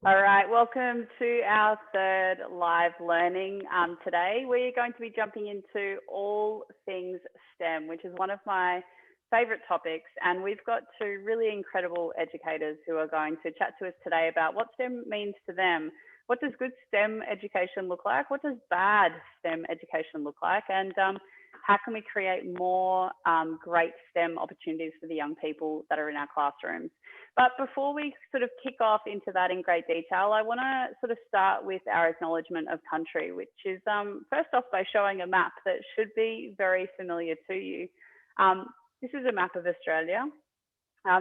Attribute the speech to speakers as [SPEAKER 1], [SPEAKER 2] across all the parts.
[SPEAKER 1] All right, welcome to our third live learning. Today, we're going to be jumping into all things STEM, which is one of my favorite topics. And we've got two really incredible educators who are going to chat to us today about what STEM means to them. What does good STEM education look like? What does bad STEM education look like? And how can we create more great STEM opportunities for the young people that are in our classrooms? But before we sort of kick off into that in great detail, I want to sort of start with our acknowledgement of country, which is first off by showing a map that should be very familiar to you. This is a map of Australia.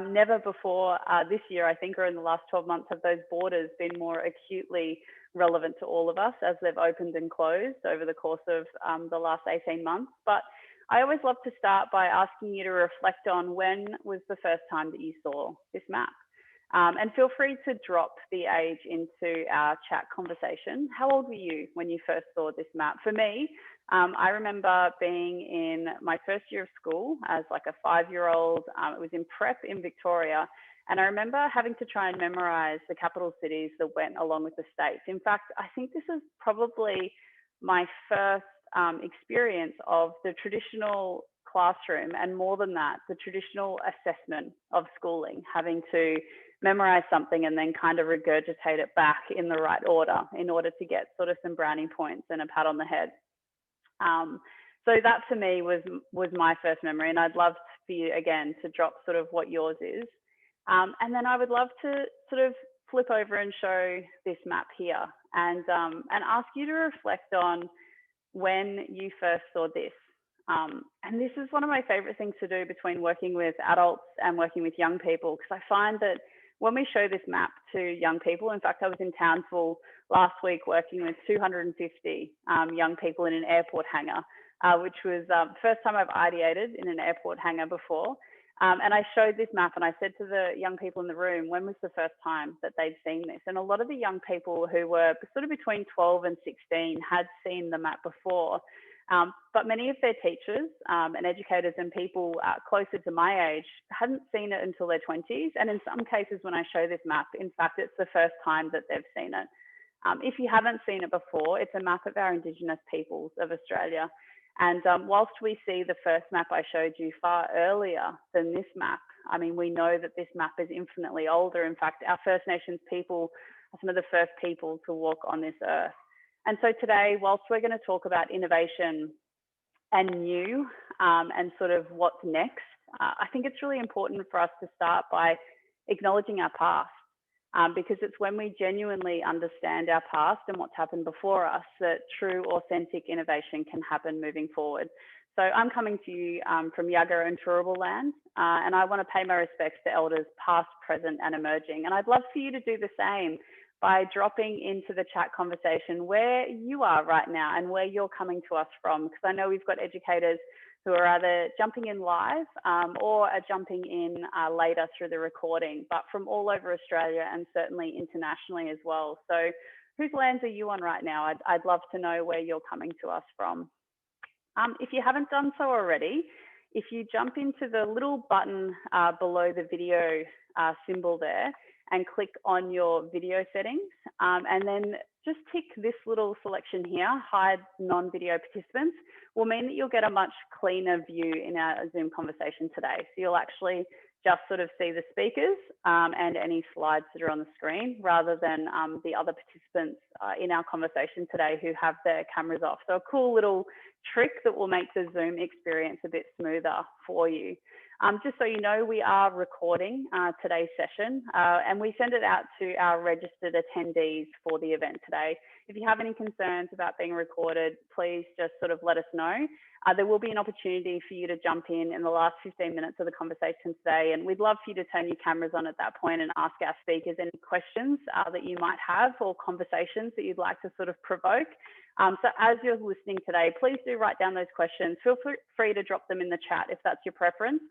[SPEAKER 1] Never before this year, I think, or in the last 12 months, have those borders been more acutely relevant to all of us as they've opened and closed over the course of the last 18 months. But I always love to start by asking you to reflect on when was the first time that you saw this map. And feel free to drop the age into our chat conversation. How old were you when you first saw this map? For me, I remember being in my first year of school as like a 5-year-old. It was in prep in Victoria. And I remember having to try and memorize the capital cities that went along with the states. In fact, I think this is probably my first experience of the traditional classroom, and more than that, the traditional assessment of schooling, having to memorize something and then kind of regurgitate it back in the right order in order to get sort of some brownie points and a pat on the head. So that for me was my first memory, and I'd love for you again to drop sort of what yours is. And then I would love to sort of flip over and show this map here and ask you to reflect on when you first saw this. And this is one of my favorite things to do between working with adults and working with young people, because I find that when we show this map to young people, in fact, I was in Townsville last week working with 250 young people in an airport hangar, which was the first time I've ideated in an airport hangar before. And I showed this map and I said to the young people in the room, when was the first time that they'd seen this? And a lot of the young people who were sort of between 12 and 16 had seen the map before. But many of their teachers and educators and people closer to my age hadn't seen it until their 20s. And in some cases, when I show this map, in fact, it's the first time that they've seen it. If you haven't seen it before, it's a map of our Indigenous peoples of Australia. And whilst we see the first map I showed you far earlier than this map, I mean, we know that this map is infinitely older. In fact, our First Nations people are some of the first people to walk on this earth. And so today, whilst we're going to talk about innovation and new and sort of what's next, I think it's really important for us to start by acknowledging our past. Because it's when we genuinely understand our past and what's happened before us that true, authentic innovation can happen moving forward. So I'm coming to you from Yagara and Turrbal land, and I want to pay my respects to elders past, present, and emerging. And I'd love for you to do the same by dropping into the chat conversation where you are right now and where you're coming to us from, because I know we've got educators who are either jumping in live or are jumping in later through the recording, but from all over Australia and certainly internationally as well. So whose lands are you on right now? I'd love to know where you're coming to us from. If you haven't done so already, if you jump into the little button below the video symbol there and click on your video settings, and then just tick this little selection here, hide non-video participants, will mean that you'll get a much cleaner view in our Zoom conversation today. So you'll actually just sort of see the speakers and any slides that are on the screen, rather than the other participants in our conversation today who have their cameras off. So a cool little trick that will make the Zoom experience a bit smoother for you. Just so you know, we are recording today's session and we send it out to our registered attendees for the event today. If you have any concerns about being recorded, please just sort of let us know. There will be an opportunity for you to jump in the last 15 minutes of the conversation today, and we'd love for you to turn your cameras on at that point and ask our speakers any questions that you might have or conversations that you'd like to sort of provoke. So as you're listening today, please do write down those questions. Feel free to drop them in the chat if that's your preference.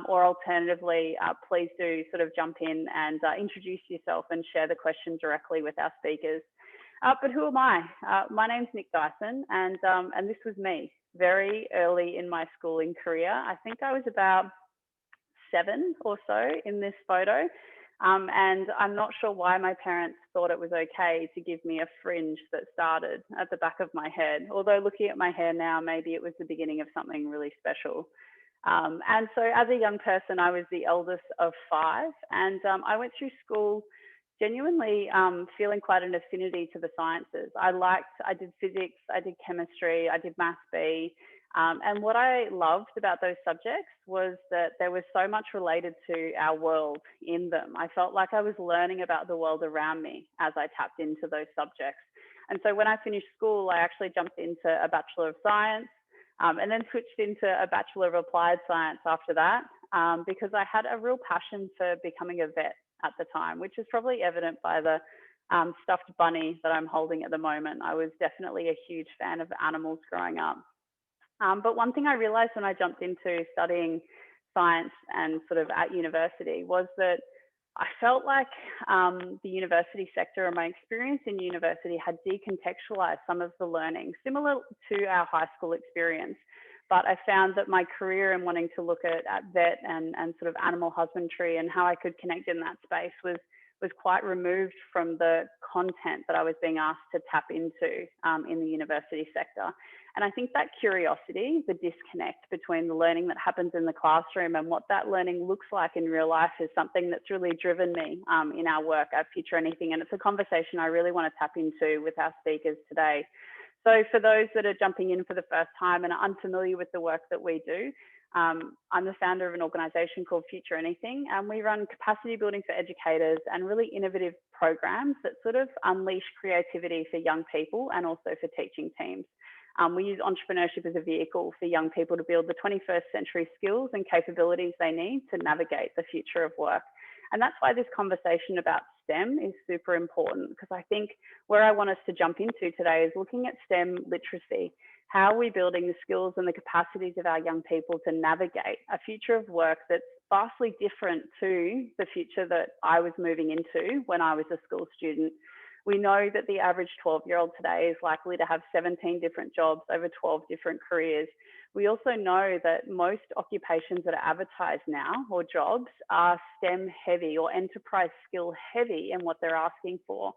[SPEAKER 1] Or alternatively, please do sort of jump in and introduce yourself and share the question directly with our speakers. But who am I? My name's Nick Dyson, and this was me very early in my schooling career. I think I was about 7 or so in this photo. And I'm not sure why my parents thought it was okay to give me a fringe that started at the back of my head. Although looking at my hair now, maybe it was the beginning of something really special. And so as a young person, I was the eldest of five, and I went through school genuinely feeling quite an affinity to the sciences. I did physics, I did chemistry, I did maths B. And what I loved about those subjects was that there was so much related to our world in them. I felt like I was learning about the world around me as I tapped into those subjects. And so when I finished school, I actually jumped into a Bachelor of Science, and then switched into a Bachelor of Applied Science after that, because I had a real passion for becoming a vet at the time, which is probably evident by the stuffed bunny that I'm holding at the moment. I was definitely a huge fan of animals growing up. But one thing I realized when I jumped into studying science and sort of at university was that I felt like the university sector and my experience in university had decontextualized some of the learning, similar to our high school experience. But I found that my career and wanting to look at vet and sort of animal husbandry and how I could connect in that space was quite removed from the content that I was being asked to tap into in the university sector. And I think that curiosity, the disconnect between the learning that happens in the classroom and what that learning looks like in real life is something that's really driven me in our work at Future Anything. And it's a conversation I really want to tap into with our speakers today. So for those that are jumping in for the first time and are unfamiliar with the work that we do, I'm the founder of an organisation called Future Anything, and we run capacity building for educators and really innovative programs that sort of unleash creativity for young people and also for teaching teams. We use entrepreneurship as a vehicle for young people to build the 21st century skills and capabilities they need to navigate the future of work. And that's why this conversation about STEM is super important, because I think where I want us to jump into today is looking at STEM literacy. How are we building the skills and the capacities of our young people to navigate a future of work that's vastly different to the future that I was moving into when I was a school student? We know that the average 12-year-old today is likely to have 17 different jobs over 12 different careers. We also know that most occupations that are advertised now, or jobs, are STEM heavy or enterprise skill heavy in what they're asking for.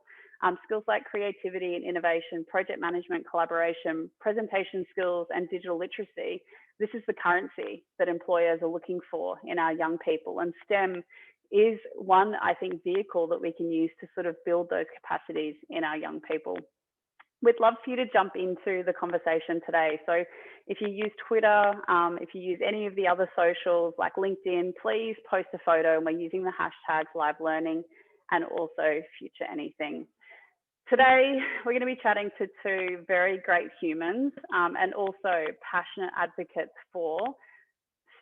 [SPEAKER 1] Skills like creativity and innovation, project management, collaboration, presentation skills, and digital literacy. This is the currency that employers are looking for in our young people. And STEM is one, I think, vehicle that we can use to sort of build those capacities in our young people. We'd love for you to jump into the conversation today. So if you use Twitter, if you use any of the other socials like LinkedIn, please post a photo, and we're using the hashtags live learning and also Future Anything. Today, we're going to be chatting to two very great humans and also passionate advocates for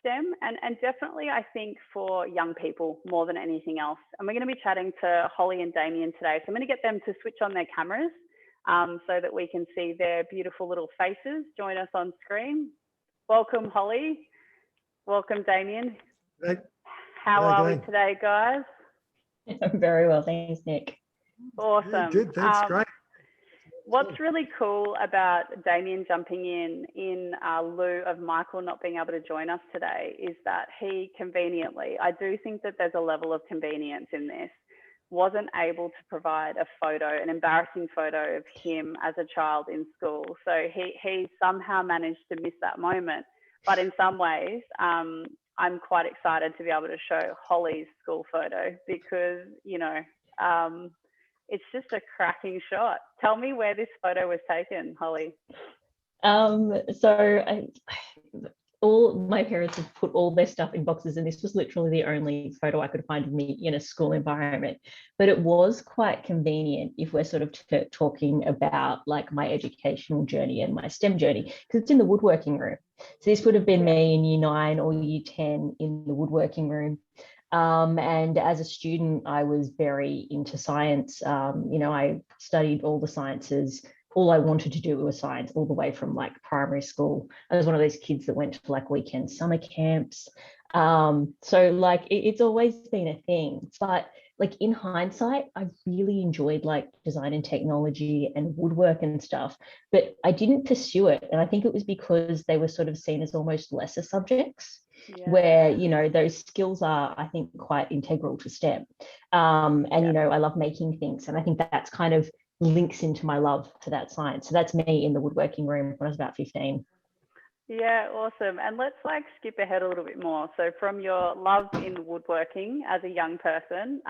[SPEAKER 1] STEM and definitely, I think, for young people more than anything else. And we're going to be chatting to Holly and Damien today. So I'm going to get them to switch on their cameras so that we can see their beautiful little faces join us on screen. Welcome, Holly. Welcome, Damien.
[SPEAKER 2] Right.
[SPEAKER 1] How are we today, guys?
[SPEAKER 3] I'm very well, thanks, Nick.
[SPEAKER 1] Awesome.
[SPEAKER 2] Good, thanks, great.
[SPEAKER 1] What's really cool about Damien jumping in lieu of Michael not being able to join us today is that he conveniently, I do think that there's a level of convenience in this, wasn't able to provide a photo, an embarrassing photo of him as a child in school. So he somehow managed to miss that moment. But in some ways, I'm quite excited to be able to show Holly's school photo because, you know, it's just a cracking shot. Tell me where this photo was taken, Holly.
[SPEAKER 3] All my parents have put all their stuff in boxes, and this was literally the only photo I could find of me in a school environment. But it was quite convenient if we're sort of talking about like my educational journey and my STEM journey, because it's in the woodworking room. So this would have been me in year 9 or year 10 in the woodworking room. And as a student, I was very into science. You know, I studied all the sciences. All I wanted to do was science all the way from like primary school. I was one of those kids that went to like weekend summer camps. So like it's always been a thing. But like in hindsight, I really enjoyed like design and technology and woodwork and stuff, but I didn't pursue it. And I think it was because they were sort of seen as almost lesser subjects.
[SPEAKER 1] Yeah.
[SPEAKER 3] Where, you know, those skills are, I think, quite integral to STEM. And,
[SPEAKER 1] Yeah.
[SPEAKER 3] you know, I love making things. And I think that's kind of links into my love for that science. So that's me in the woodworking room when I was about 15.
[SPEAKER 1] Yeah, awesome. And let's like skip ahead a little bit more. So from your love in woodworking as a young person,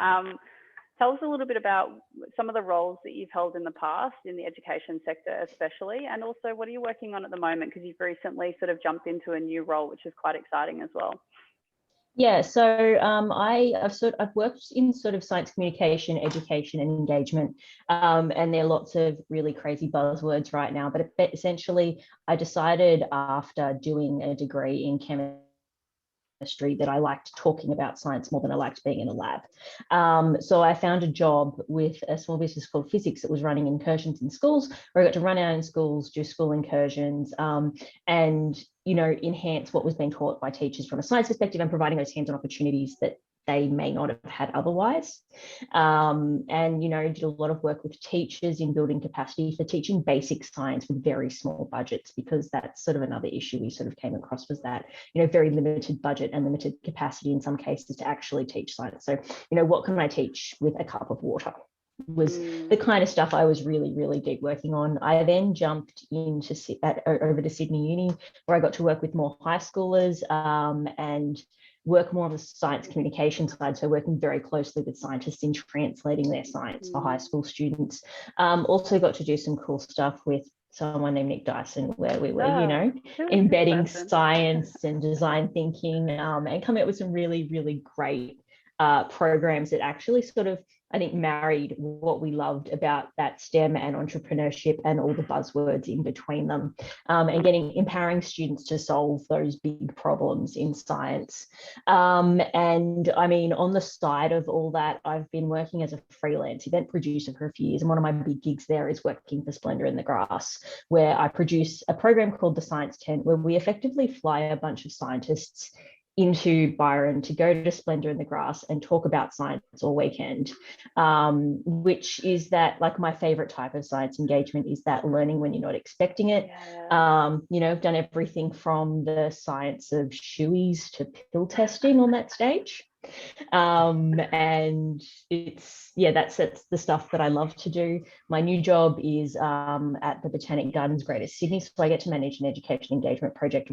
[SPEAKER 1] tell us a little bit about some of the roles that you've held in the past in the education sector, especially, and also what are you working on at the moment? Because you've recently sort of jumped into a new role, which is quite exciting as well.
[SPEAKER 3] Yeah, so I've worked in sort of science communication, education, and engagement, and there are lots of really crazy buzzwords right now. But essentially, I decided after doing a degree in chemistry that I liked talking about science more than I liked being in a lab. So I found a job with a small business called Physics that was running incursions in schools, where I got to run out in schools, do school incursions, and you know, enhance what was being taught by teachers from a science perspective and providing those hands-on opportunities that they may not have had otherwise. And, you know, did a lot of work with teachers in building capacity for teaching basic science with very small budgets, because that's sort of another issue we sort of came across, was that, you know, very limited budget and limited capacity in some cases to actually teach science. So, you know, what can I teach with a cup of water? Was the kind of stuff I was really, really deep working on. I then jumped into over to Sydney Uni, where I got to work with more high schoolers and work more on the science communication side, so working very closely with scientists in translating their science for high school students. Also got to do some cool stuff with someone named Nicole Dyson, where we were, you know, embedding science and design thinking, and coming up with some really, really great programs that actually sort of, I think, married what we loved about that STEM and entrepreneurship and all the buzzwords in between them, and empowering students to solve those big problems in science. And I mean, on the side of all that, I've been working as a freelance event producer for a few years. And one of my big gigs there is working for Splendour in the Grass, where I produce a program called the Science Tent, where we effectively fly a bunch of scientists into Byron to go to Splendour in the Grass and talk about science all weekend, which is that, like, my favorite type of science engagement is that learning when you're not expecting it. Yeah. You know, I've done everything from the science of shoeies to pill testing on that stage. And it's, yeah, that's the stuff that I love to do. My new job is at the Botanic Gardens Greater Sydney, so I get to manage an education engagement project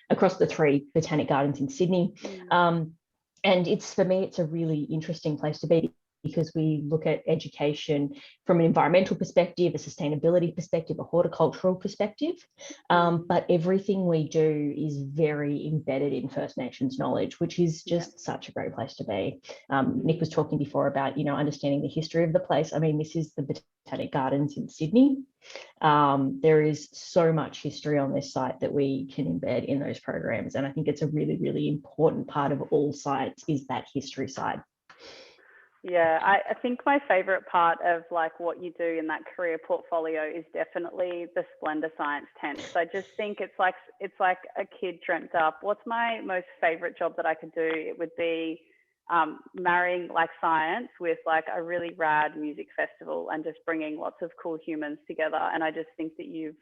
[SPEAKER 3] across the three botanic gardens in Sydney. And it's, for me, it's a really interesting place to be, because we look at education from an environmental perspective, a sustainability perspective, a horticultural perspective. But everything we do is very embedded in First Nations knowledge, which is just such a great place to be. Nick was talking before about, you know, understanding the history of the place. I mean, this is the Botanic Gardens in Sydney. There is so much history on this site that we can embed in those programs. And I think it's a really, really important part of all sites, is that history side.
[SPEAKER 1] Yeah, I think my favorite part of like what you do in that career portfolio is definitely the Splendour Science Tent. So I just think it's like a kid dreamt up. What's my most favorite job that I could do? It would be marrying like science with like a really rad music festival and just bringing lots of cool humans together. And I just think that you've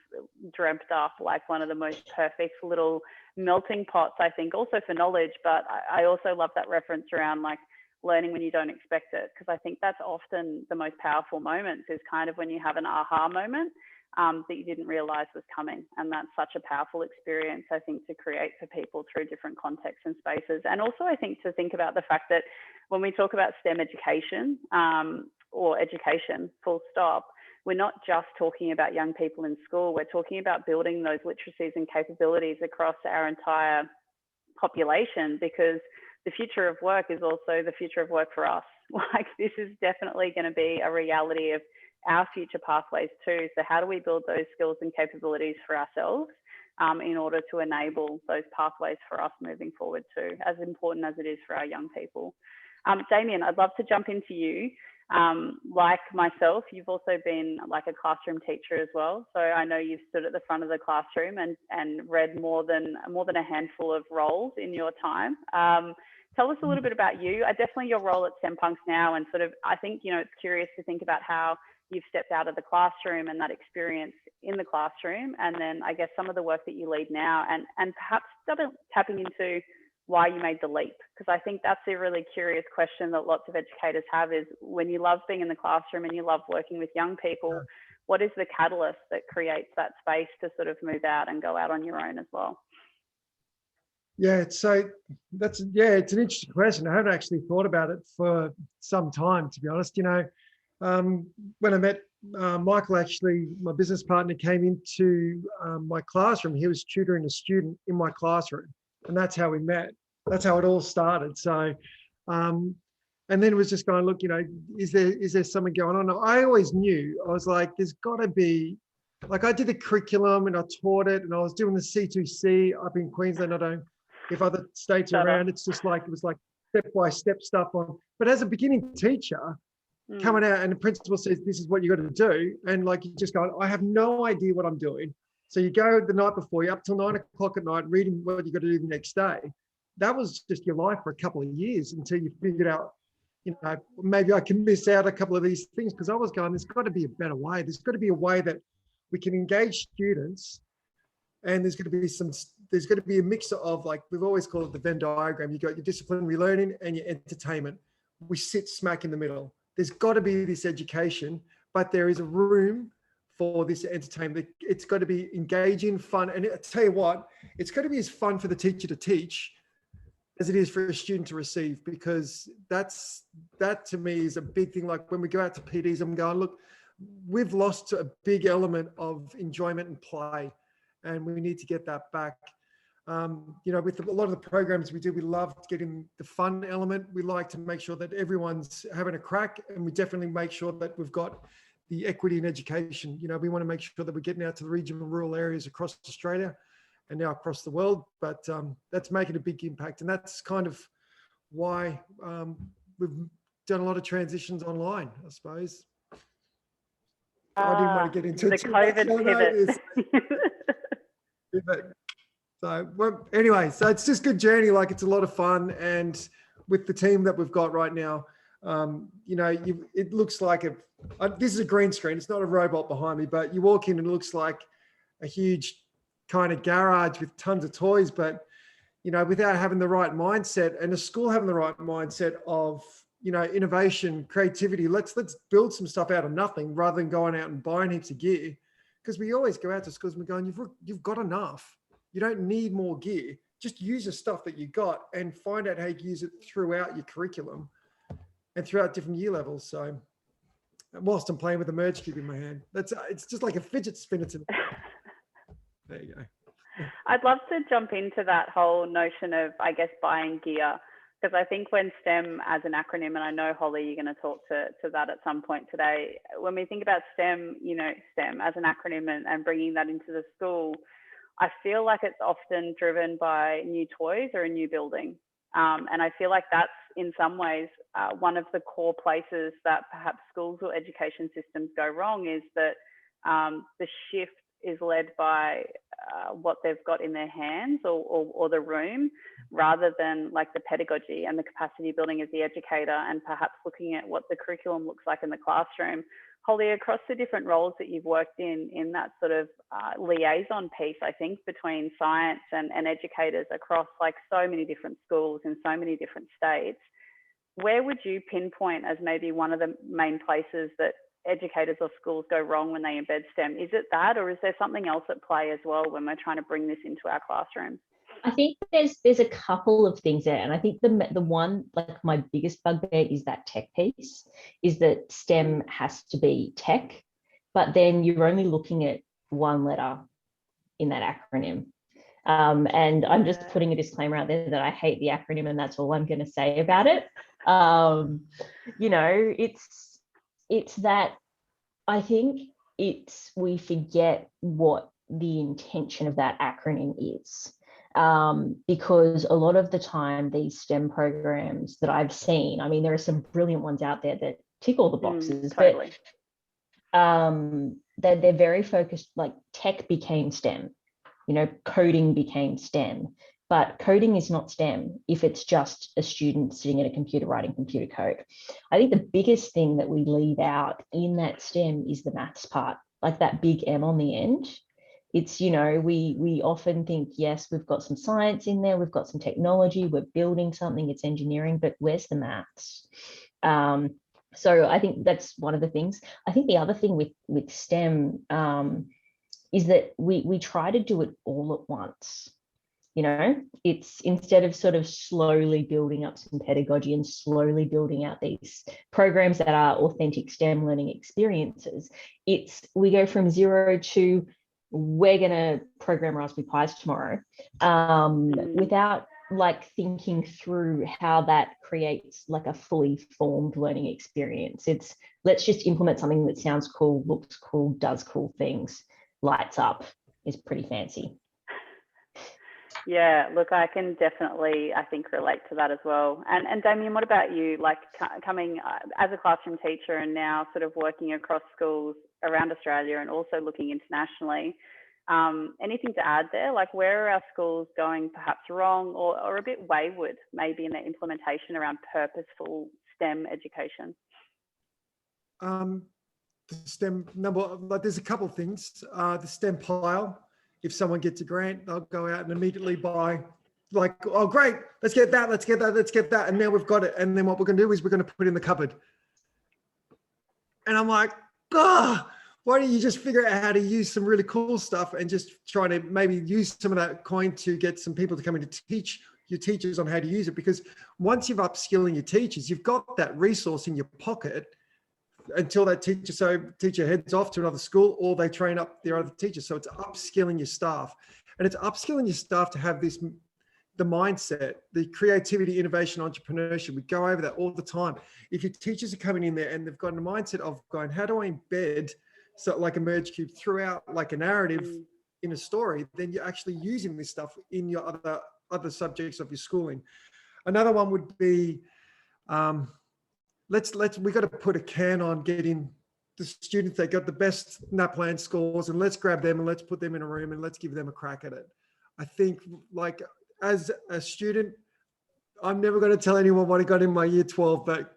[SPEAKER 1] dreamt up like one of the most perfect little melting pots, I think, also for knowledge. But I also love that reference around like learning when you don't expect it, because I think that's often the most powerful moments, is kind of when you have an aha moment that you didn't realize was coming. And that's such a powerful experience, I think, to create for people through different contexts and spaces. And also, I think, to think about the fact that when we talk about STEM education or education, full stop, we're not just talking about young people in school. We're talking about building those literacies and capabilities across our entire population, because the future of work is also the future of work for us. Like, this is definitely going to be a reality of our future pathways too. So how do we build those skills and capabilities for ourselves in order to enable those pathways for us moving forward too, as important as it is for our young people? Damien, I'd love to jump into you. Like myself, you've also been like a classroom teacher as well. So I know you've stood at the front of the classroom and read more than a handful of roles in your time. Tell us a little bit about you. Definitely your role at STEM Punks now, and sort of, I think, you know, it's curious to think about how you've stepped out of the classroom and that experience in the classroom, and then I guess some of the work that you lead now, and perhaps tapping into why you made the leap, because I think that's a really curious question that lots of educators have, is when you love being in the classroom and you love working with young people, what is the catalyst that creates that space to sort of move out and go out on your own as well?
[SPEAKER 2] Yeah, so it's an interesting question. I haven't actually thought about it for some time, to be honest. You know, when I met Michael, actually, my business partner came into my classroom. He was tutoring a student in my classroom, and that's how we met. That's how it all started. So, and then it was just going, look, you know, is there something going on? I always knew. I was like, there's got to be. Like, I did the curriculum and I taught it, and I was doing the C2C up in Queensland. I don't know if other states are around. It's just like, it was like step-by-step stuff on. But as a beginning teacher, coming out and the principal says, this is what you got to do. And like, you just go, I have no idea what I'm doing. So you go the night before, you're up till 9 o'clock at night, reading what you got to do the next day. That was just your life for a couple of years until you figured out, you know, maybe I can miss out a couple of these things, because I was going, there's got to be a better way. There's got to be a way that we can engage students, and there's going to be a mix of, like, we've always called it the Venn diagram. You got your disciplinary learning and your entertainment. We sit smack in the middle. There's got to be this education, but there is a room for this entertainment. It's got to be engaging, fun. And I tell you what, it's got to be as fun for the teacher to teach as it is for a student to receive, because that to me is a big thing. Like, when we go out to PDs, I'm going, look, we've lost a big element of enjoyment and play, and we need to get that back. You know, with a lot of the programs we do, we love getting the fun element. We like to make sure that everyone's having a crack, and we definitely make sure that we've got the equity in education. You know, we want to make sure that we're getting out to the regional and rural areas across Australia and now across the world, but that's making a big impact. And that's kind of why we've done a lot of transitions online, I suppose. I didn't want to get into
[SPEAKER 1] the COVID pivot.
[SPEAKER 2] So, well, anyway, so it's just a good journey. Like, it's a lot of fun, and with the team that we've got right now, you know, it looks like this is a green screen. It's not a robot behind me, but you walk in and it looks like a huge kind of garage with tons of toys. But, you know, without having the right mindset, and the school having the right mindset of, you know, innovation, creativity, let's build some stuff out of nothing rather than going out and buying heaps of gear. Because we always go out to schools and we're going, you've got enough. You don't need more gear. Just use the stuff that you got and find out how you use it throughout your curriculum and throughout different year levels. So whilst I'm playing with a merge cube in my hand, it's just like a fidget spinner to me. There you go.
[SPEAKER 1] I'd love to jump into that whole notion of, I guess, buying gear, because I think when STEM as an acronym, and I know, Holly, you're going to talk to that at some point today, when we think about STEM, you know, STEM as an acronym and bringing that into the school, I feel like it's often driven by new toys or a new building. And I feel like that's in some ways one of the core places that perhaps schools or education systems go wrong, is that the shift is led by what they've got in their hands or the room, rather than like the pedagogy and the capacity building as the educator, and perhaps looking at what the curriculum looks like in the classroom. Holly, across the different roles that you've worked in that sort of liaison piece, I think, between science and educators across like so many different schools in so many different states, where would you pinpoint as maybe one of the main places that educators or schools go wrong when they embed STEM? Is it that, or is there something else at play as well when we're trying to bring this into our classrooms?
[SPEAKER 3] I think there's a couple of things there, and I think the one, like, my biggest bugbear is that tech piece, is that STEM has to be tech, but then you're only looking at one letter in that acronym. And I'm just putting a disclaimer out there that I hate the acronym, and that's all I'm going to say about it. You know, it's that I think we forget what the intention of that acronym is. Because a lot of the time, these STEM programs that I've seen, I mean, there are some brilliant ones out there that tick all the boxes,
[SPEAKER 1] totally.
[SPEAKER 3] But they're very focused, like tech became STEM, you know, coding became STEM. but coding is not STEM if it's just a student sitting at a computer writing computer code. I think the biggest thing that we leave out in that STEM is the maths part, like that big M on the end. It's, you know, we often think, yes, we've got some science in there, we've got some technology, we're building something, it's engineering, but where's the maths? So I think that's one of the things. I think the other thing with STEM is that we try to do it all at once. You know, it's instead of sort of slowly building up some pedagogy and slowly building out these programs that are authentic STEM learning experiences, it's we go from 0 to we're going to program Raspberry Pis tomorrow without like thinking through how that creates like a fully formed learning experience. It's let's just implement something that sounds cool, looks cool, does cool things, lights up, is pretty fancy.
[SPEAKER 1] Yeah, look, I can definitely, I think, relate to that as well. And Damien, what about you? Like coming as a classroom teacher and now sort of working across schools around Australia and also looking internationally, anything to add there? Like where are our schools going perhaps wrong or a bit wayward maybe in their implementation around purposeful STEM education?
[SPEAKER 2] The STEM like there's a couple of things. The STEM pile. If someone gets a grant, they'll go out and immediately buy, like, oh, great, let's get that, let's get that, let's get that. And now we've got it. And then what we're going to do is we're going to put it in the cupboard. And I'm like, why don't you just figure out how to use some really cool stuff and just try to maybe use some of that coin to get some people to come in to teach your teachers on how to use it? Because once you've upskilling your teachers, you've got that resource in your pocket until that teacher heads off to another school or they train up their other teachers. So it's upskilling your staff, and it's upskilling your staff to have the mindset, the creativity, innovation, entrepreneurship. We go over that all the time. If your teachers are coming in there and they've got a mindset of going, how do I embed so like a merge cube throughout like a narrative in a story, then you're actually using this stuff in your other subjects of your schooling. Another one would be, we got to put a can on getting the students that got the best NAPLAN scores, and let's grab them and let's put them in a room and let's give them a crack at it. I think like as a student, I'm never going to tell anyone what I got in my year 12, but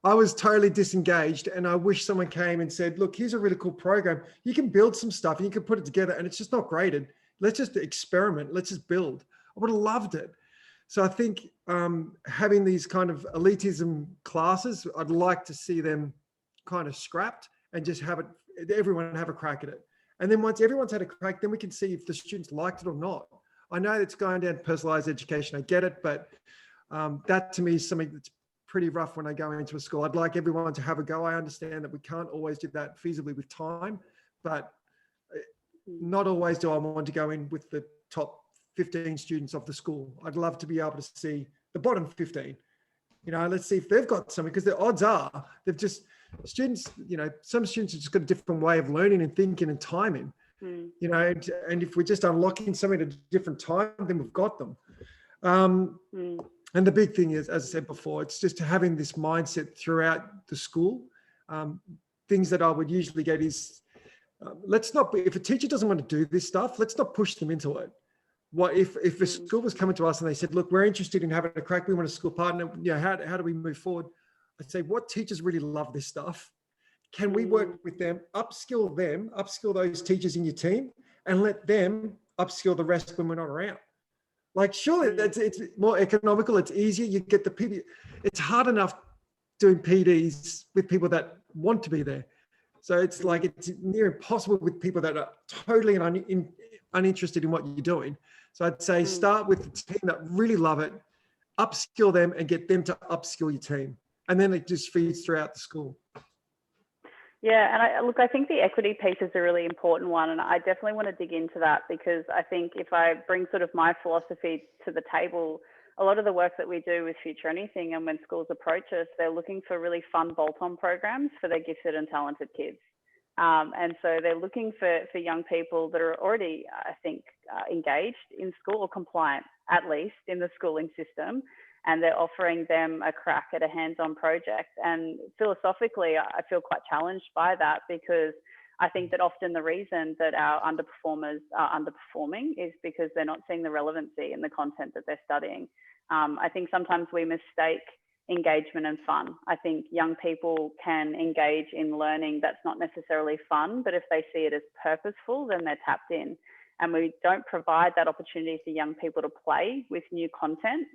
[SPEAKER 2] I was totally disengaged, and I wish someone came and said, look, here's a really cool program. You can build some stuff and you can put it together and it's just not graded. Let's just experiment. Let's just build. I would have loved it. So I think having these kind of elitism classes, I'd like to see them kind of scrapped and just have it, everyone have a crack at it. And then once everyone's had a crack, then we can see if the students liked it or not. I know it's going down to personalized education. I get it, but that to me is something that's pretty rough when I go into a school. I'd like everyone to have a go. I understand that we can't always do that feasibly with time, but not always do I want to go in with the top 15 students of the school. I'd love to be able to see the bottom 15. You know, let's see if they've got something, because the odds are they've just, students, you know, some students have just got a different way of learning and thinking and timing, you know, and if we're just unlocking something at a different time, then we've got them. And the big thing is, as I said before, it's just having this mindset throughout the school. Things that I would usually get is, let's not, if a teacher doesn't want to do this stuff, let's not push them into it. What if a school was coming to us and they said, look, we're interested in having a crack, we want a school partner, you know, how do we move forward? I'd say, what teachers really love this stuff? Can we work with them, upskill those teachers in your team, and let them upskill the rest when we're not around? Like, surely it's more economical, it's easier, you get the PD. It's hard enough doing PDs with people that want to be there. So it's like, it's near impossible with people that are totally uninterested in what you're doing. So I'd say start with the team that really love it, upskill them and get them to upskill your team. And then it just feeds throughout the school.
[SPEAKER 1] Yeah, and I think the equity piece is a really important one, and I definitely want to dig into that, because I think if I bring sort of my philosophy to the table, a lot of the work that we do with Future Anything, and when schools approach us, they're looking for really fun bolt-on programs for their gifted and talented kids. And so they're looking for young people that are already, I think, engaged in school or compliant, at least, in the schooling system. And they're offering them a crack at a hands-on project. And philosophically, I feel quite challenged by that, because I think that often the reason that our underperformers are underperforming is because they're not seeing the relevancy in the content that they're studying. I think sometimes we mistake engagement and fun. I think young people can engage in learning that's not necessarily fun, but if they see it as purposeful, then they're tapped in. And we don't provide that opportunity for young people to play with new content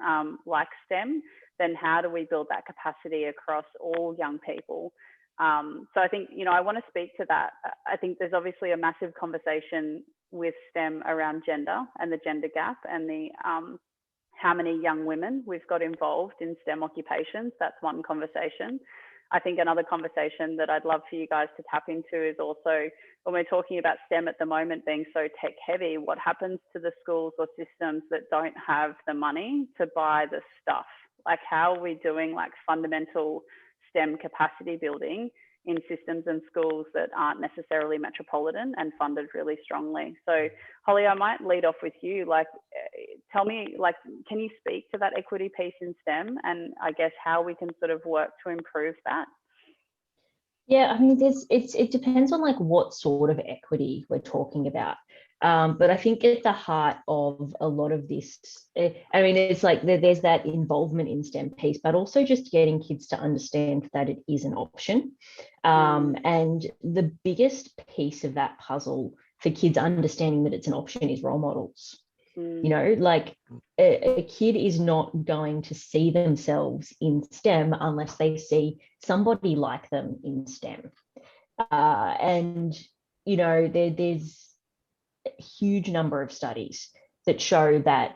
[SPEAKER 1] like STEM, then how do we build that capacity across all young people? So I think, I want to speak to that. I think there's obviously a massive conversation with STEM around gender and the gender gap and the how many young women we've got involved in STEM occupations. That's one conversation. I think another conversation that I'd love for you guys to tap into is also when we're talking about STEM at the moment being so tech heavy, what happens to the schools or systems that don't have the money to buy the stuff? Like, how are we doing like fundamental STEM capacity building in systems and schools that aren't necessarily metropolitan and funded really strongly? So Holly, I might lead off with you. Like, tell me, like, can you speak to that equity piece in STEM and I guess how we can sort of work to improve that?
[SPEAKER 3] Yeah, I mean, it depends on like what sort of equity we're talking about. But I think at the heart of a lot of this, I mean, it's like there's that involvement in STEM piece, but also just getting kids to understand that it is an option. And the biggest piece of that puzzle for kids understanding that it's an option is role models. Like a kid is not going to see themselves in STEM unless they see somebody like them in STEM. And, there's a huge number of studies that show that,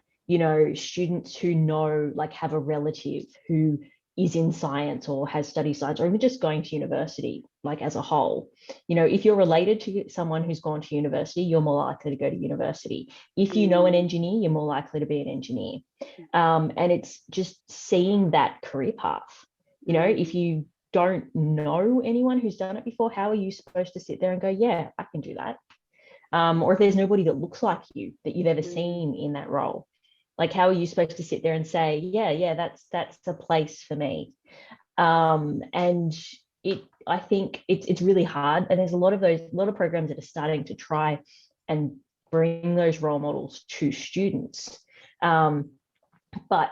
[SPEAKER 3] students who like have a relative who is in science or has studied science or even just going to university, like as a whole, if you're related to someone who's gone to university, you're more likely to go to university. If you know an engineer, you're more likely to be an engineer. And it's just seeing that career path. If you don't know anyone who's done it before, how are you supposed to sit there and go, yeah, I can do that? Or if there's nobody that looks like you that you've ever seen in that role, like, how are you supposed to sit there and say, yeah, that's a place for me? And I think it's really hard. And there's a lot of programs that are starting to try and bring those role models to students. But,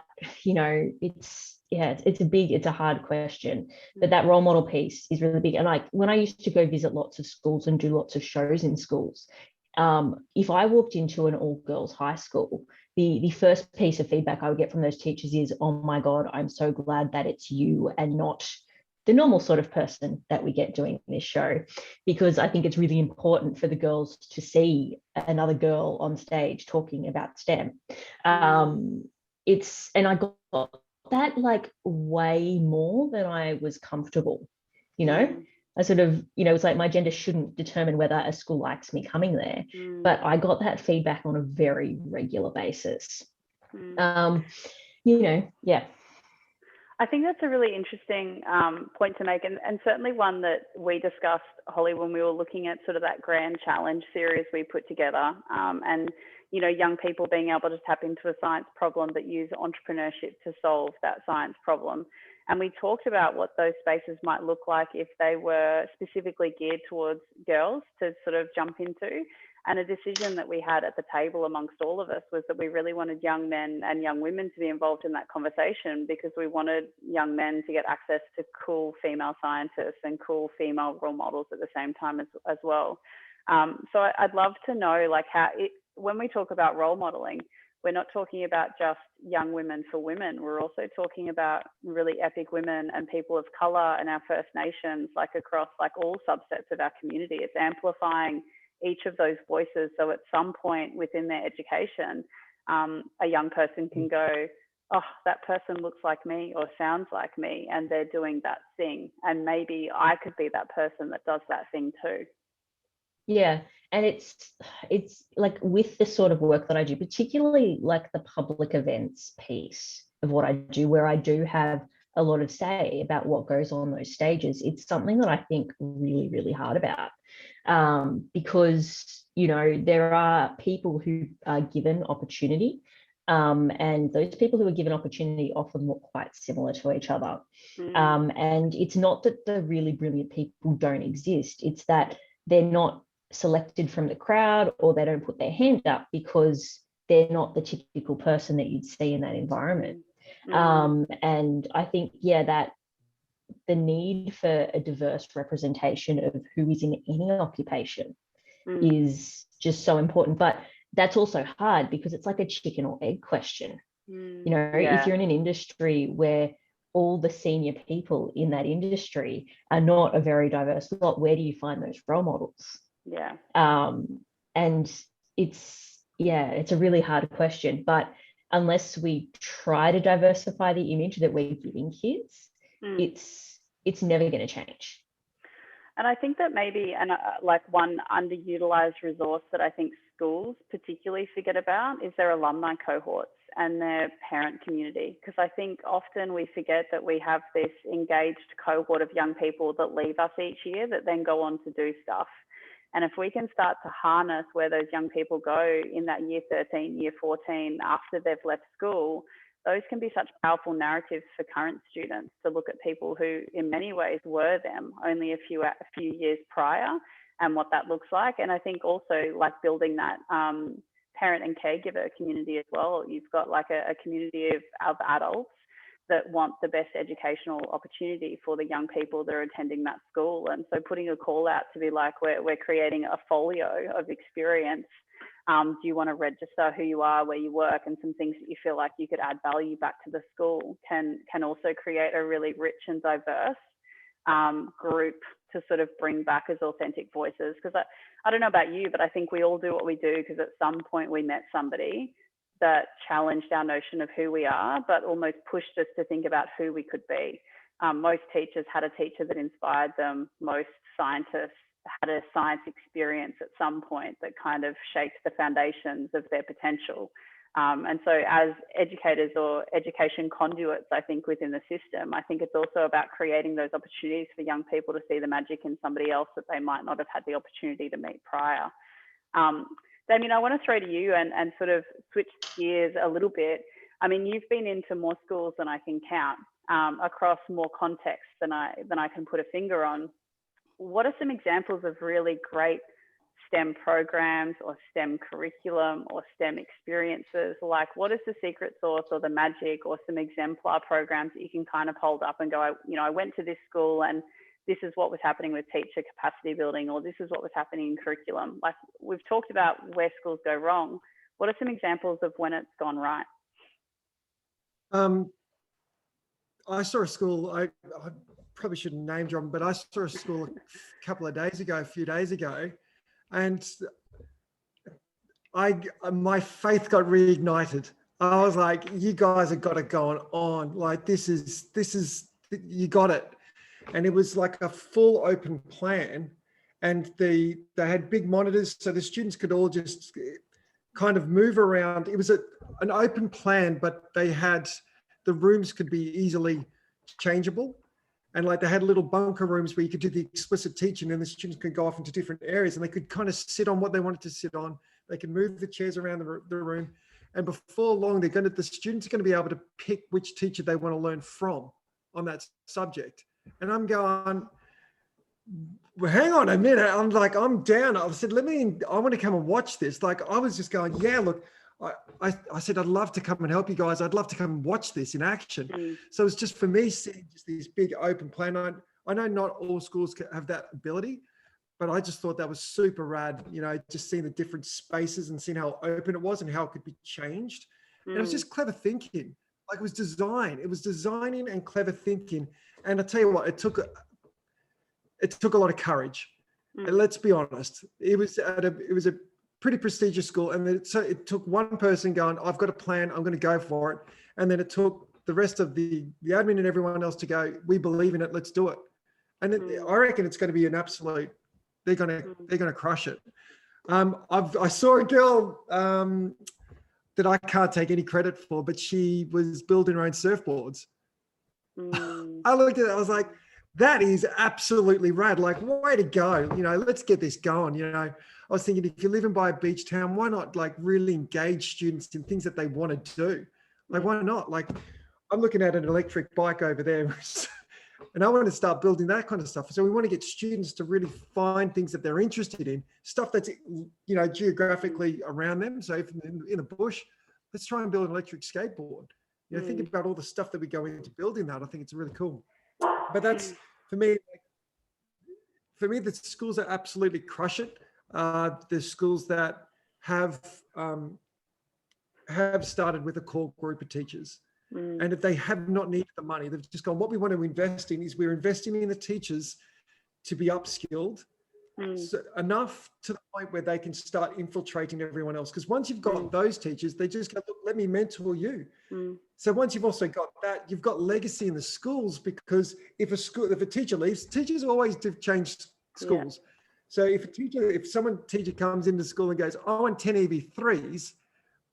[SPEAKER 3] it's a hard question, but that role model piece is really big. And like when I used to go visit lots of schools and do lots of shows in schools, if I walked into an all-girls high school, the first piece of feedback I would get from those teachers is, oh my God, I'm so glad that it's you and not the normal sort of person that we get doing this show, because I think it's really important for the girls to see another girl on stage talking about STEM. And I got that like way more than I was comfortable, I sort of, it's like my gender shouldn't determine whether a school likes me coming there, but I got that feedback on a very regular basis. Yeah.
[SPEAKER 1] I think that's a really interesting point to make, and certainly one that we discussed, Holly, when we were looking at sort of that grand challenge series we put together, and young people being able to tap into a science problem but use entrepreneurship to solve that science problem. And we talked about what those spaces might look like if they were specifically geared towards girls to sort of jump into. And a decision that we had at the table amongst all of us was that we really wanted young men and young women to be involved in that conversation, because we wanted young men to get access to cool female scientists and cool female role models at the same time as well. So I'd love to know, like, when we talk about role modeling, we're not talking about just young women for women. We're also talking about really epic women and people of color and our First Nations, like across like all subsets of our community. It's amplifying each of those voices. So at some point within their education, a young person can go, oh, that person looks like me or sounds like me, and they're doing that thing. And maybe I could be that person that does that thing too.
[SPEAKER 3] Yeah. And it's like with the sort of work that I do, particularly like the public events piece of what I do, where I do have a lot of say about what goes on those stages, it's something that I think really, really hard about, because, there are people who are given opportunity, and those people who are given opportunity often look quite similar to each other. And it's not that the really brilliant people don't exist. It's that they're not selected from the crowd, or they don't put their hand up because they're not the typical person that you'd see in that environment. And I think, that the need for a diverse representation of who is in any occupation is just so important. But that's also hard because it's like a chicken or egg question. If you're in an industry where all the senior people in that industry are not a very diverse lot, where do you find those role models? And it's a really hard question, but unless we try to diversify the image that we're giving kids, it's never going to change.
[SPEAKER 1] And I think that maybe, like one underutilized resource that I think schools particularly forget about is their alumni cohorts and their parent community. Because I think often we forget that we have this engaged cohort of young people that leave us each year that then go on to do stuff. And if we can start to harness where those young people go in that year 13, year 14, after they've left school, those can be such powerful narratives for current students to look at people who in many ways were them only a few years prior and what that looks like. And I think also like building that parent and caregiver community as well. You've got like a community of adults that want the best educational opportunity for the young people that are attending that school. And so putting a call out to be like, we're creating a folio of experience. Do you want to register who you are, where you work, and some things that you feel like you could add value back to the school can also create a really rich and diverse group to sort of bring back as authentic voices. Because I don't know about you, but I think we all do what we do because at some point we met somebody that challenged our notion of who we are, but almost pushed us to think about who we could be. Most teachers had a teacher that inspired them. Most scientists had a science experience at some point that kind of shaped the foundations of their potential. And so as educators or education conduits, I think within the system, I think it's also about creating those opportunities for young people to see the magic in somebody else that they might not have had the opportunity to meet prior. Damien, I want to throw to you and sort of switch gears a little bit. I mean, you've been into more schools than I can count, across more contexts than I can put a finger on. What are some examples of really great STEM programs or STEM curriculum or STEM experiences? Like, what is the secret sauce or the magic or some exemplar programs that you can kind of hold up and go, I went to this school and this is what was happening with teacher capacity building, or this is what was happening in curriculum. Like, we've talked about where schools go wrong. What are some examples of when it's gone right?
[SPEAKER 2] I saw a school, I probably shouldn't name drop, but I saw a school a few days ago, and my faith got reignited. I was like, you guys have got it going on. Like, this is, you got it. And it was like a full open plan, and they had big monitors so the students could all just kind of move around. It was an open plan, but they had, the rooms could be easily changeable. And like they had little bunker rooms where you could do the explicit teaching and the students could go off into different areas and they could kind of sit on what they wanted to sit on. They could move the chairs around the room. And before long, the students are going to be able to pick which teacher they want to learn from on that subject. And I'm going, well, hang on a minute. I'm like, I'm down. I said, I want to come and watch this. Like, I was just going, yeah, look, I said, I'd love to come and help you guys. I'd love to come and watch this in action. So it's just for me seeing just this big open plan. I know not all schools have that ability, but I just thought that was super rad. Just seeing the different spaces and seeing how open it was and how it could be changed. And it was just clever thinking. Like, it was design. It was designing and clever thinking. And I tell you what, it took a lot of courage. And let's be honest, it was a pretty prestigious school, and so it took one person going, I've got a plan, I'm going to go for it. And then it took the rest of the admin and everyone else to go, we believe in it, let's do it. And I reckon it's going to be an absolute, they're going to crush it. I saw a girl that I can't take any credit for, but she was building her own surfboards. I looked at it, I was like, that is absolutely rad. Like, way to go. Let's get this going. I was thinking, if you're living by a beach town, why not like really engage students in things that they want to do? Like, why not? Like, I'm looking at an electric bike over there. And I want to start building that kind of stuff. So we want to get students to really find things that they're interested in, stuff that's, geographically around them. So if in a bush, let's try and build an electric skateboard. Think about all the stuff that we go into building that. I think it's really cool. But that's, for me, the schools that absolutely crush it, the schools that have started with a core group of teachers. And if they have not needed the money, they've just gone, what we want to invest in is we're investing in the teachers to be upskilled enough to the point where they can start infiltrating everyone else. Because once you've got those teachers, they just go, look, let me mentor you. So once you've also got that, you've got legacy in the schools, because if a teacher leaves, teachers always change schools. Yeah. So if a teacher comes into school and goes, I want 10 EV3s,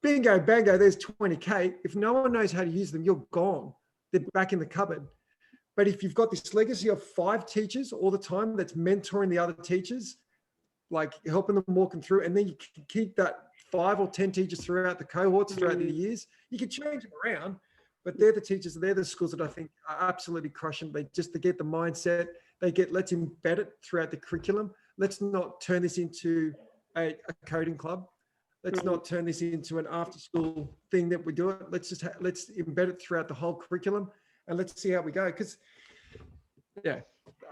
[SPEAKER 2] bingo, bango, there's 20K. If no one knows how to use them, you're gone. They're back in the cupboard. But if you've got this legacy of 5 teachers all the time that's mentoring the other teachers, like helping them walk them through, and then you can keep that 5 or 10 teachers throughout the cohorts, throughout the years, you can change them around, but they're the schools that I think are absolutely crushing. They get the mindset, let's embed it throughout the curriculum. Let's not turn this into a coding club. Let's not turn this into an after-school thing that we do it. Let's embed it throughout the whole curriculum, and let's see how we go. Because,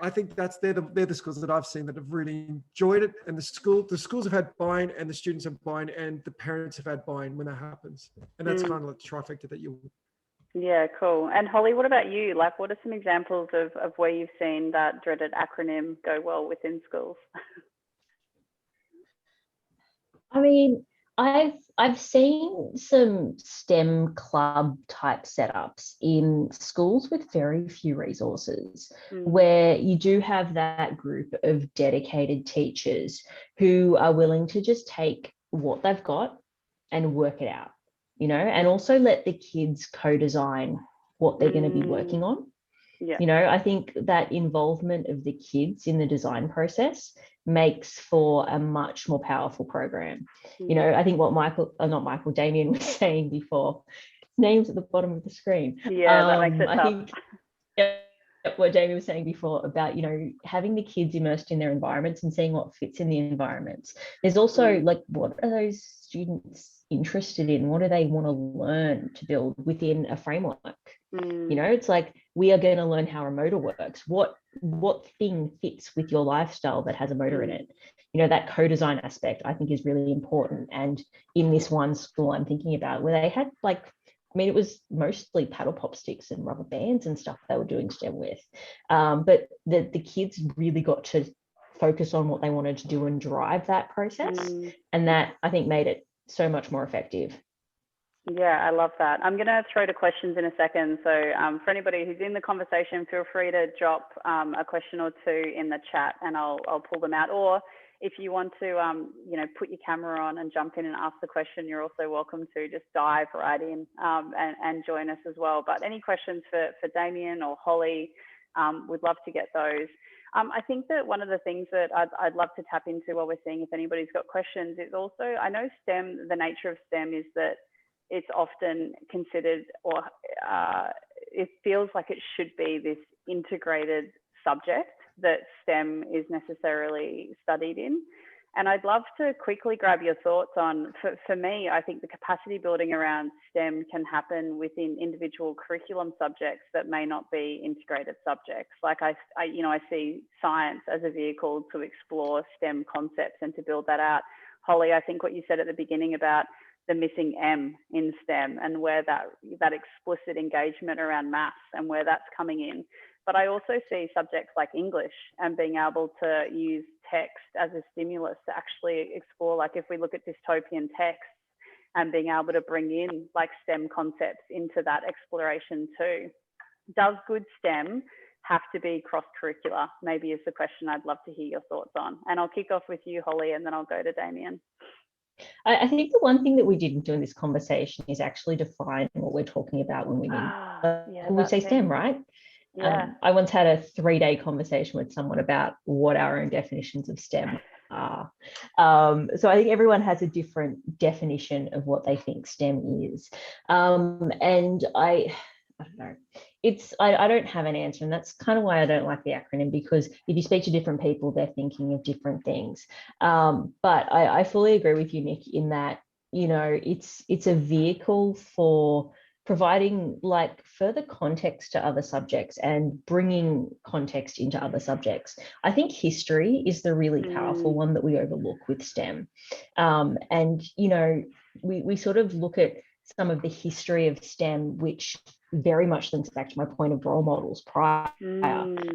[SPEAKER 2] I think they're the schools that I've seen that have really enjoyed it, and the schools have had buy-in, and the students have buy-in, and the parents have had buy-in when that happens. And that's kind of like the trifecta that you.
[SPEAKER 1] Yeah, cool. And Holly, what about you? Like, what are some examples of where you've seen that dreaded acronym go well within schools?
[SPEAKER 3] I mean, I've seen some STEM club type setups in schools with very few resources, where you do have that group of dedicated teachers who are willing to just take what they've got and work it out, and also let the kids co-design what they're going to be working on. Yeah. I think that involvement of the kids in the design process makes for a much more powerful program. I think what Damien was saying before, his name's at the bottom of the screen.
[SPEAKER 1] Yeah, that makes it tough.
[SPEAKER 3] I think what Damien was saying before about, having the kids immersed in their environments and seeing what fits in the environments. There's also like, what are those students interested in? What do they want to learn to build within a framework? It's like, we are going to learn how a motor works. What thing fits with your lifestyle that has a motor in it? That co-design aspect I think is really important. And in this one school I'm thinking about, where they had it was mostly paddle pop sticks and rubber bands and stuff they were doing STEM with. But the kids really got to focus on what they wanted to do and drive that process. And that, I think, made it so much more effective.
[SPEAKER 1] Yeah, I love that. I'm going to throw to questions in a second. So for anybody who's in the conversation, feel free to drop a question or two in the chat, and I'll pull them out. Or if you want to, put your camera on and jump in and ask the question, you're also welcome to just dive right in and join us as well. But any questions for Damien or Holly, we'd love to get those. I think that one of the things that I'd love to tap into while we're seeing if anybody's got questions is also, I know STEM, the nature of STEM is that it's often considered, or it feels like it should be this integrated subject that STEM is necessarily studied in. And I'd love to quickly grab your thoughts on, for me, I think the capacity building around STEM can happen within individual curriculum subjects that may not be integrated subjects. Like I see science as a vehicle to explore STEM concepts and to build that out. Holly, I think what you said at the beginning about the missing M in STEM and where that explicit engagement around maths and where that's coming in. But I also see subjects like English and being able to use text as a stimulus to actually explore, like if we look at dystopian text and being able to bring in like STEM concepts into that exploration too. Does good STEM have to be cross-curricular? Maybe is the question I'd love to hear your thoughts on. And I'll kick off with you, Holly, and then I'll go to Damien.
[SPEAKER 3] I think the one thing that we didn't do in this conversation is actually define what we're talking about when we mean when we say STEM, right?
[SPEAKER 1] Yeah.
[SPEAKER 3] I once had a 3-day conversation with someone about what our own definitions of STEM are. So I think everyone has a different definition of what they think STEM is. And don't know. I don't have an answer, and that's kind of why I don't like the acronym, because if you speak to different people, they're thinking of different things. But I fully agree with you, Nick, in that, you know, it's a vehicle for providing like further context to other subjects and bringing context into other subjects. I think history is the really powerful one that we overlook with STEM. And, you know, we sort of look at some of the history of STEM, which very much links back to my point of role models prior,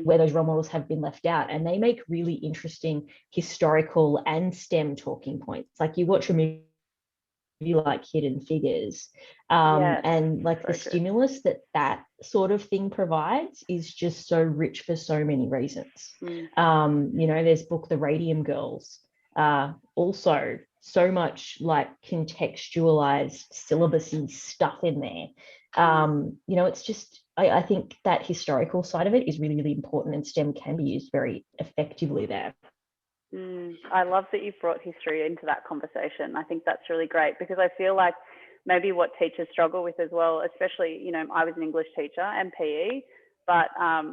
[SPEAKER 3] where those role models have been left out, and they make really interesting historical and STEM talking points. Like you watch a movie like Hidden Figures, and like the stimulus that sort of thing provides is just so rich for so many reasons. You know, there's book The Radium Girls, also so much like contextualized syllabusy stuff in there. You know, it's just, I think that historical side of it is really, really important, and STEM can be used very effectively there.
[SPEAKER 1] I love that you've brought history into that conversation. I think that's really great, because I feel like maybe what teachers struggle with as well, especially, you know, I was an English teacher and PE, but,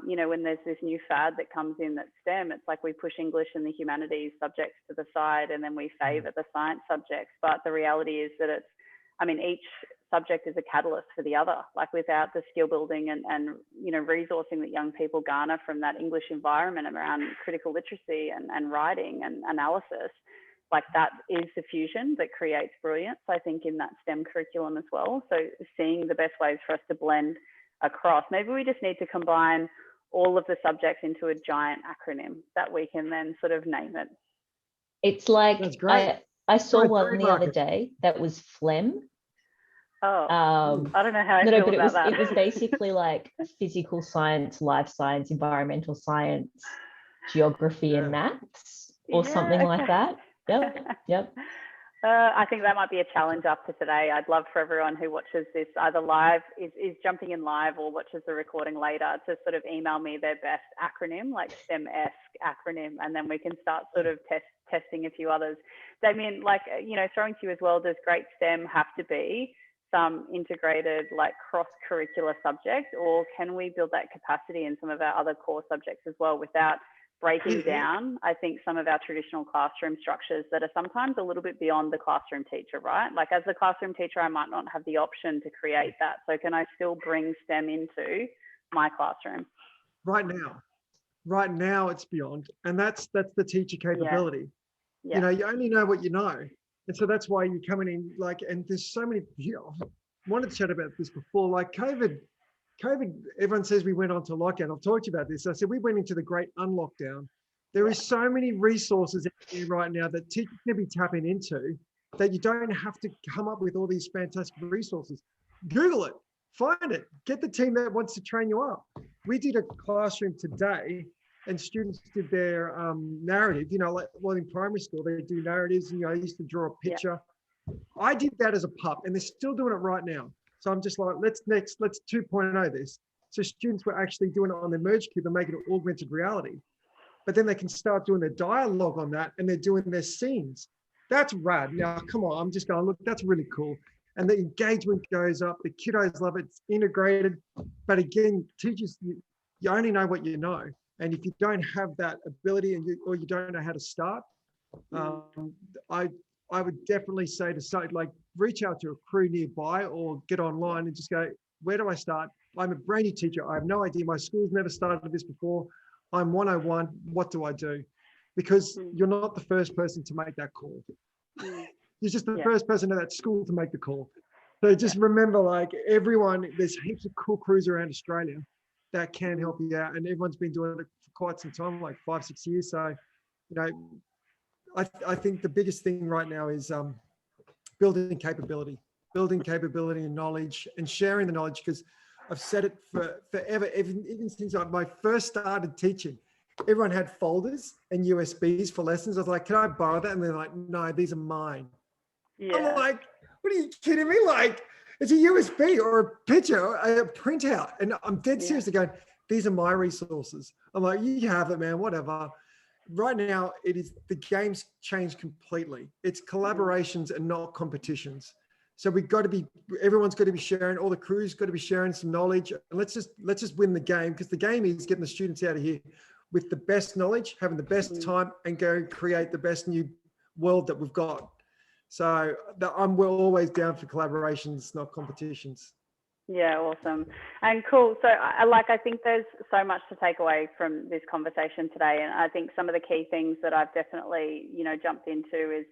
[SPEAKER 1] you know, when there's this new fad that comes in that's STEM, it's like we push English and the humanities subjects to the side, and then we favor the science subjects. But the reality is that each subject is a catalyst for the other. Like without the skill building and you know, resourcing that young people garner from that English environment around critical literacy and writing and analysis, like that is the fusion that creates brilliance, I think, in that STEM curriculum as well. So seeing the best ways for us to blend across. Maybe we just need to combine all of the subjects into a giant acronym that we can then sort of name it.
[SPEAKER 3] It's like,
[SPEAKER 2] that's great.
[SPEAKER 3] I saw one the other day that was phlegm.
[SPEAKER 1] I don't know how I feel about that.
[SPEAKER 3] It was basically like physical science, life science, environmental science, geography and maths, or something like that. Yep.
[SPEAKER 1] I think that might be a challenge after today. I'd love for everyone who watches this either live, is jumping in live, or watches the recording later, to sort of email me their best acronym, like STEM-esque acronym, and then we can start sort of testing a few others. Damien, like, you know, throwing to you as well, does great STEM have to be some integrated, like, cross-curricular subject, or can we build that capacity in some of our other core subjects as well without breaking down, I think, some of our traditional classroom structures that are sometimes a little bit beyond the classroom teacher, right? Like as the classroom teacher, I might not have the option to create that. So can I still bring STEM into my classroom?
[SPEAKER 2] Right now it's beyond, and that's the teacher capability. You know, you only know what you know. And so that's why you're coming in, like, and there's so many, I wanted to chat about this before, like COVID, everyone says we went on to lockdown. I've talked to you about this. I said, we went into the great unlockdown. There is so many resources here right now that teachers can be tapping into, that you don't have to come up with all these fantastic resources. Google it, find it, get the team that wants to train you up. We did a classroom today, and students did their narrative, you know, like, well, in primary school, they do narratives, and, you know, I used to draw a picture. I did that as a pup, and they're still doing it right now. So I'm just like, let's 2.0 this. So students were actually doing it on the Merge Cube and making it augmented reality. But then they can start doing their dialogue on that, and they're doing their scenes. That's rad. Now, come on, I'm just going, look, that's really cool. And the engagement goes up. The kiddos love it. It's integrated. But again, teachers, you only know what you know. And if you don't have that ability, or you don't know how to start, I would definitely say to start, like, reach out to a crew nearby, or get online and just go, where do I start? I'm a brand new teacher. I have no idea. My school's never started this before. I'm 101. What do I do? Because you're not the first person to make that call. You're just the first person at that school to make the call. So just remember, like, everyone, there's heaps of cool crews around Australia that can help you out. And everyone's been doing it for quite some time, like 5-6 years. So, you know, I think the biggest thing right now is building capability and knowledge, and sharing the knowledge, because I've said it for forever, even since I first started teaching. Everyone had folders and USBs for lessons. I was like, can I borrow that? And they're like, no, these are mine. I'm like, what are you kidding me? Like, it's a USB or a picture, or a printout. And I'm dead seriously going, these are my resources. I'm like, you have it, man, whatever. Right now, the game's changed completely. It's collaborations and not competitions. So everyone's got to be sharing, all the crew's got to be sharing some knowledge. Let's just win the game, because the game is getting the students out of here with the best knowledge, having the best time, and go and create the best new world that we've got. So we're always down for collaborations, not competitions. Yeah,
[SPEAKER 1] awesome and cool. So I think there's so much to take away from this conversation today, and I think some of the key things that I've definitely jumped into is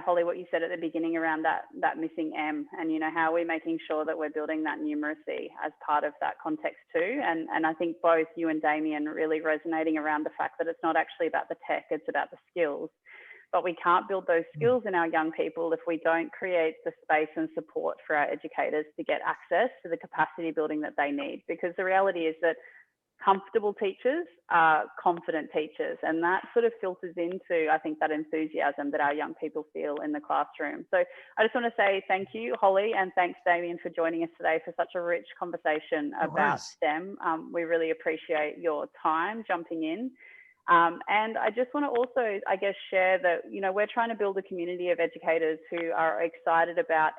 [SPEAKER 1] Holly, what you said at the beginning around that missing M, and how we're making sure that we're building that numeracy as part of that context too. And I think both you and Damien really resonating around the fact that it's not actually about the tech, it's about the skills. But we can't build those skills in our young people if we don't create the space and support for our educators to get access to the capacity building that they need. Because the reality is that comfortable teachers are confident teachers, and that sort of filters into, I think, that enthusiasm that our young people feel in the classroom. So I just want to say thank you, Holly, and thanks, Damien, for joining us today for such a rich conversation about STEM. We really appreciate your time jumping in. And I just want to also, I guess, share that, we're trying to build a community of educators who are excited about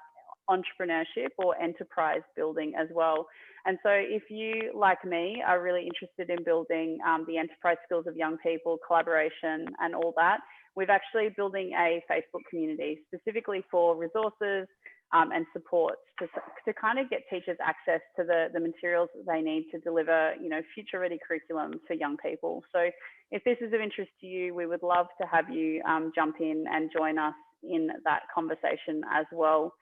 [SPEAKER 1] entrepreneurship or enterprise building as well. And so if you, like me, are really interested in building the enterprise skills of young people, collaboration and all that, we're actually building a Facebook community specifically for resources and support to kind of get teachers access to the materials that they need to deliver, future ready curriculum for young people. So if this is of interest to you, we would love to have you jump in and join us in that conversation as well.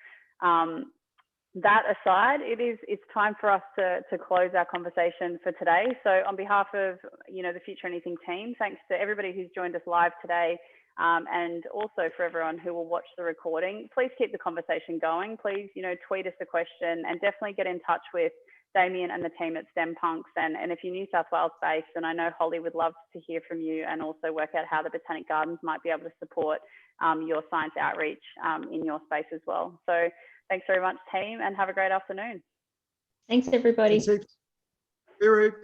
[SPEAKER 1] That aside, it's time for us to close our conversation for today. So on behalf of the Future Anything team, thanks to everybody who's joined us live today, and also for everyone who will watch the recording. Please keep the conversation going. Please tweet us a question, and definitely get in touch with Damien and the team at STEM Punks. And if you're New South Wales based, and I know Holly would love to hear from you and also work out how the Botanic Gardens might be able to support your science outreach in your space as well. So thanks very much, team, and have a great afternoon.
[SPEAKER 3] Thanks, everybody.
[SPEAKER 2] Thanks, Eric.